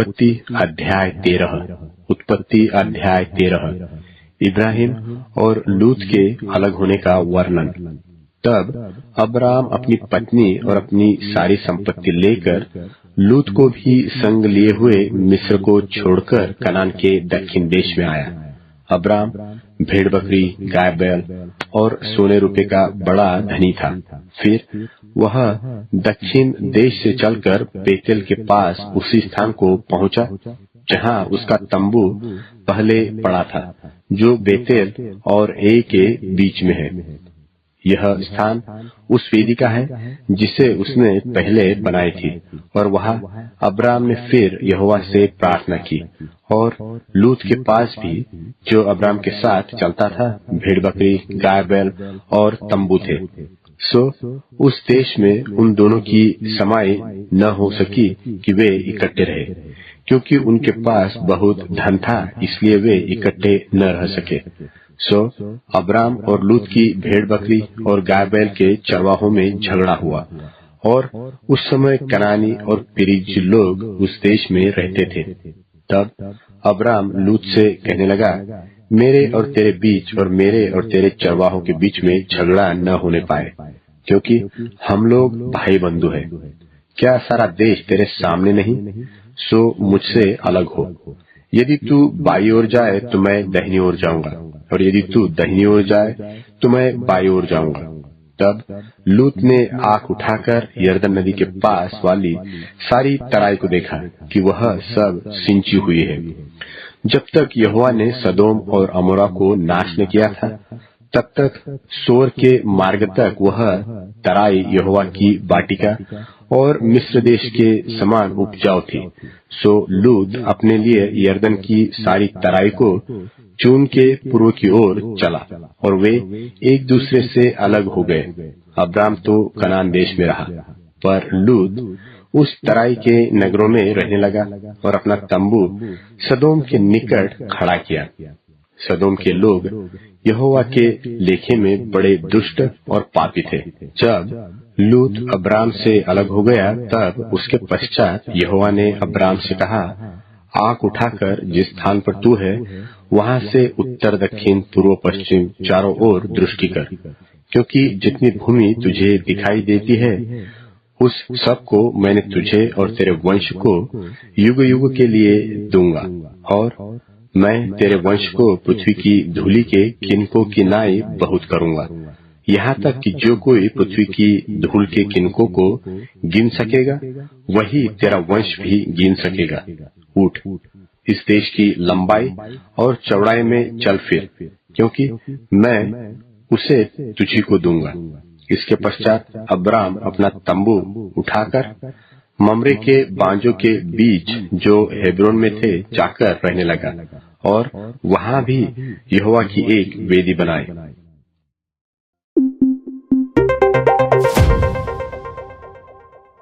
उत्पत्ति अध्याय 13। इब्राहिम और लूत के अलग होने का वर्णन। तब अब्राम अपनी पत्नी और अपनी सारी संपत्ति लेकर लूत को भी संग लिए हुए मिस्र को छोड़कर कनान के दक्षिण देश में आया। अब्राम भेड़ बकरी, गाय बैल और सोने रुपये का बड़ा धनी था। फिर वह दक्षिण देश से चलकर बेतेल के पास उसी स्थान को पहुंचा जहां उसका तंबू पहले पड़ा था, जो बेतेल और ए के बीच में है। यह स्थान उस वेदी का है जिसे उसने पहले बनाई थी। और वहां अब्राम ने फिर यहोवा से प्रार्थना की। और लूत के पास भी, जो अब्राम के साथ चलता था, भेड़ बकरी, गाय बैल और तंबू थे। सो उस देश में उन दोनों की समाई न हो सकी कि वे इकट्ठे रहे, क्योंकि उनके पास बहुत धन था, इसलिए वे इकट्ठे न रह सके। सो अब्राम और लूत की भेड़ बकरी और गाय बैल के चरवाहों में झगड़ा हुआ। और उस समय कनानी और पेरिजी लोग उस देश में रहते थे। तब अब्राम लूत से कहने लगा, मेरे और तेरे बीच और मेरे और तेरे चरवाहों के बीच में झगड़ा न होने पाए, क्योंकि हम लोग भाई बंधु हैं। क्या सारा देश तेरे सामने नहीं? सो मुझसे अलग हो। यदि तू बाई ओर जाए तो मैं दाहिनी ओर जाऊंगा, और यदि तू दाहिनी ओर जाए तो मैं बाई ओर जाऊंगा। तब लूत ने आंख उठाकर यरदन नदी के पास वाली सारी तराई को देखा कि वह सब सिंची हुई है। जब तक यहोवा ने सदोम और अमोरा को नाश न किया था, तब तक सोर के मार्ग तक वह तराई यहोवा की बाटिका और मिस्र देश के समान उपजाऊ थी। सो लूत अपने लिए यरदन की सारी तराई को चून के पूर्व की ओर चला, और वे एक दूसरे से अलग हो गए। अब्राम तो कनान देश में रहा, पर लूत उस तराई के नगरों में रहने लगा और अपना तंबू सदोम के निकट खड़ा किया। सदोम के लोग यहोवा के लेखे में बड़े दुष्ट और पापी थे। जब लूत अब्राम से अलग हो गया, तब उसके पश्चात यहोवा ने अब्राम से कहा, आंख उठाकर जिस स्थान पर तू है वहां से उत्तर, दक्षिण, पूर्व, पश्चिम चारों ओर दृष्टि कर, क्योंकि जितनी भूमि तुझे दिखाई देती है उस सब को मैंने तुझे और तेरे वंश को युग युग के लिए दूंगा। और मैं तेरे वंश को पृथ्वी की धूलि के किनकों की नाई बहुत करूंगा, यहाँ तक कि जो कोई पृथ्वी की धूल के किनकों को गिन सकेगा, वही तेरा वंश भी गिन सकेगा। उठ, इस देश की लंबाई और चौड़ाई में चल फिर, क्योंकि मैं उसे तुझी को दूंगा। इसके पश्चात अब्राम अपना तंबू उठाकर ममरे के बांजों के बीच, जो हेब्रोन में थे, जाकर रहने लगा, और वहां भी यहोवा की एक वेदी बनाई।